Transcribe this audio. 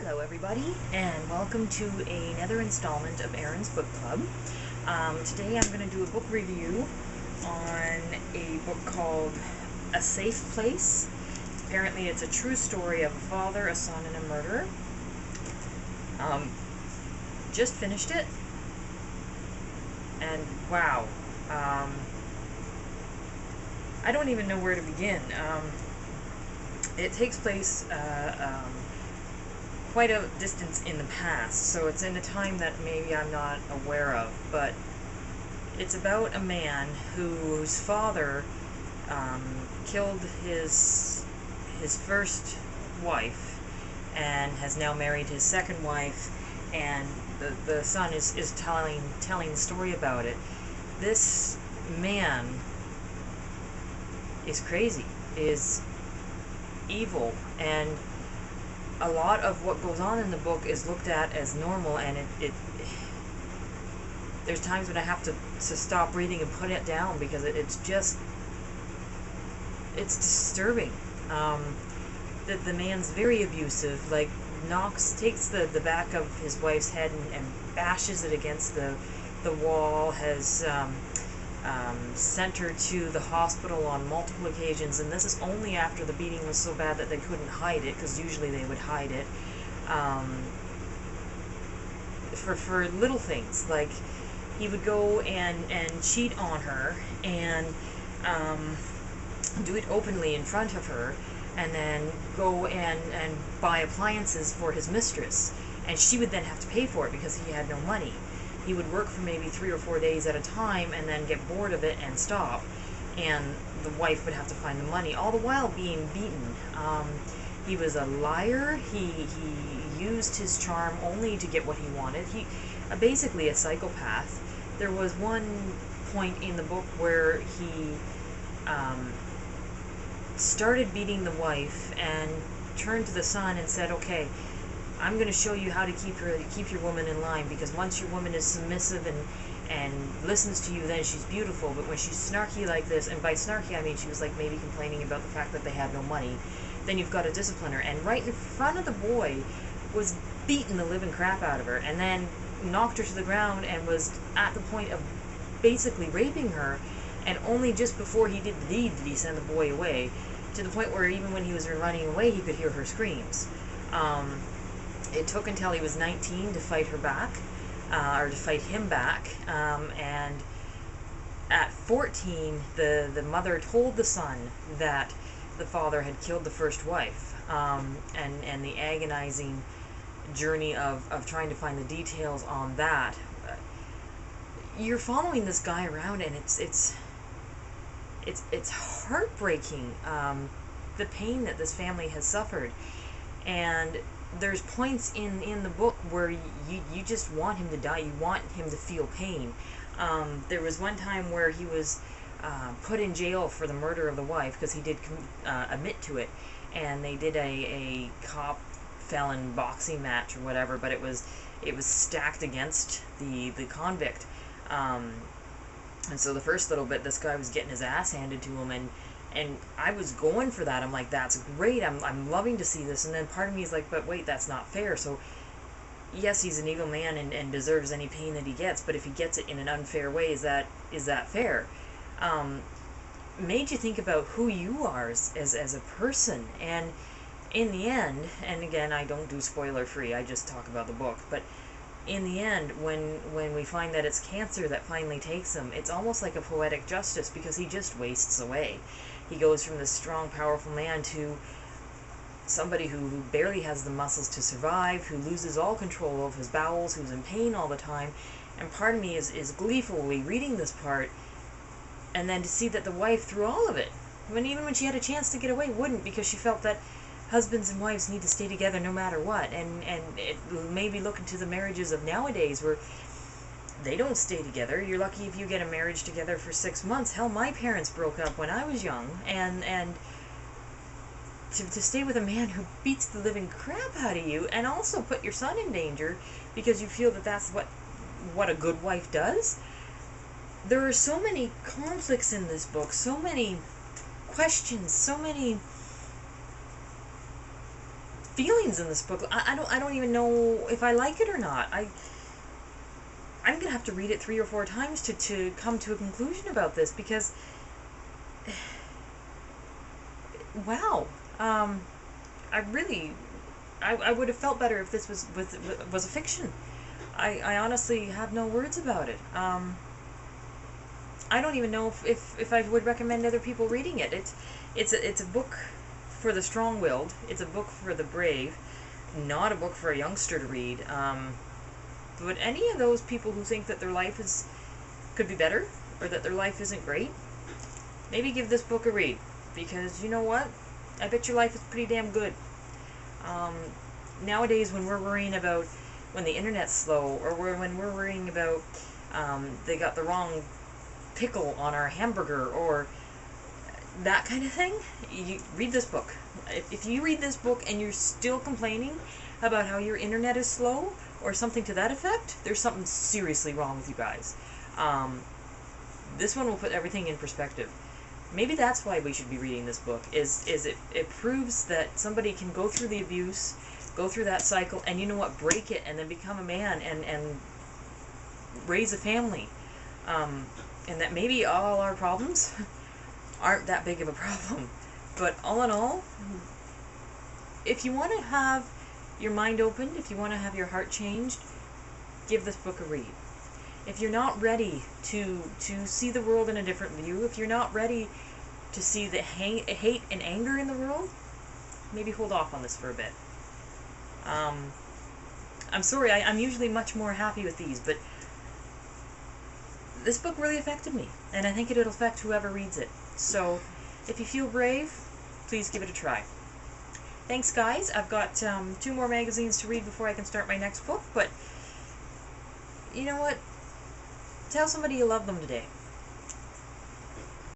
Hello everybody, and welcome to another installment of Erin's Book Club. Today I'm going to do a book review on a book called A Safe Place. Apparently it's a true story of a father, a son, and a murderer. Just finished it, and wow, I don't even know where to begin. It takes place quite a distance in the past, so it's in a time that maybe I'm not aware of, but it's about a man whose father killed his first wife and has now married his second wife, and the son is telling the story about it. This man is crazy, is evil, and a lot of what goes on in the book is looked at as normal, and there's times when I have to stop reading and put it down because it's disturbing. The man's very abusive, like takes the back of his wife's head and bashes it against the wall, has sent her to the hospital on multiple occasions, and this is only after the beating was so bad that they couldn't hide it, because usually they would hide it, for little things, like he would go and cheat on her and do it openly in front of her, and then go and buy appliances for his mistress, and she would then have to pay for it because he had no money. He would work for maybe 3 or 4 days at a time and then get bored of it and stop, and the wife would have to find the money, all the while being beaten. He was a liar. He used his charm only to get what he wanted. Basically a psychopath. There was one point in the book where he started beating the wife and turned to the son and said, "Okay, I'm going to show you how to keep your woman in line, because once your woman is submissive and listens to you, then she's beautiful. But when she's snarky like this," and by snarky I mean she was like maybe complaining about the fact that they had no money, "then you've got to discipline her." And right in front of the boy was beating the living crap out of her, and then knocked her to the ground, and was at the point of basically raping her. And only just before he did the deed did he send the boy away, to the point where even when he was running away he could hear her screams. It took until he was 19 to fight her back, or to fight him back, and at 14, the mother told the son that the father had killed the first wife, and the agonizing journey of trying to find the details on that. You're following this guy around, and it's heartbreaking, the pain that this family has suffered, and there's points in the book where you just want him to die. You want him to feel pain. There was one time where he was put in jail for the murder of the wife because he did admit to it, and they did a cop felon boxing match or whatever, but it was stacked against the convict, and so the first little bit this guy was getting his ass handed to him, and I was going for that. I'm like, that's great, I'm loving to see this. And then part of me is like, but wait, that's not fair. So yes, he's an evil man and deserves any pain that he gets, but if he gets it in an unfair way, is that fair? Made you think about who you are as a person. And in the end, and again, I don't do spoiler free, I just talk about the book, but in the end, when we find that it's cancer that finally takes him, it's almost like a poetic justice, because he just wastes away. He goes from this strong, powerful man to somebody who barely has the muscles to survive, who loses all control of his bowels, who's in pain all the time. And part of me is gleefully reading this part, and then to see that the wife, through all of it, even when she had a chance to get away, wouldn't, because she felt that husbands and wives need to stay together no matter what. And it maybe look into the marriages of nowadays where they don't stay together. You're lucky if you get a marriage together for 6 months. Hell, my parents broke up when I was young, and to stay with a man who beats the living crap out of you and also put your son in danger because you feel that that's what a good wife does. There are so many conflicts in this book, so many questions, so many feelings in this book. I don't even know if I like it or not. I'm gonna have to read it 3 or 4 times to come to a conclusion about this, because wow. I really, I would have felt better if this was a fiction. I honestly have no words about it. I don't even know if I would recommend other people reading it. It's a book for the strong-willed. It's a book for the brave, not a book for a youngster to read. But any of those people who think that their life could be better, or that their life isn't great, maybe give this book a read, because you know what? I bet your life is pretty damn good. Nowadays, when we're worrying about when the internet's slow, or when we're worrying about they got the wrong pickle on our hamburger, or that kind of thing, you read this book. If you read this book and you're still complaining about how your internet is slow, or something to that effect, there's something seriously wrong with you guys. This one will put everything in perspective. Maybe that's why we should be reading this book, is it proves that somebody can go through the abuse, go through that cycle, and you know what, break it, and then become a man, and raise a family. And that maybe all our problems aren't that big of a problem. But all in all, if you want to have your mind opened, if you want to have your heart changed, give this book a read. If you're not ready to see the world in a different view, if you're not ready to see the hate and anger in the world, maybe hold off on this for a bit. I'm sorry, I'm usually much more happy with these, but this book really affected me, and I think it'll affect whoever reads it. So, if you feel brave, please give it a try. Thanks, guys. I've got 2 more magazines to read before I can start my next book, but you know what? Tell somebody you love them today.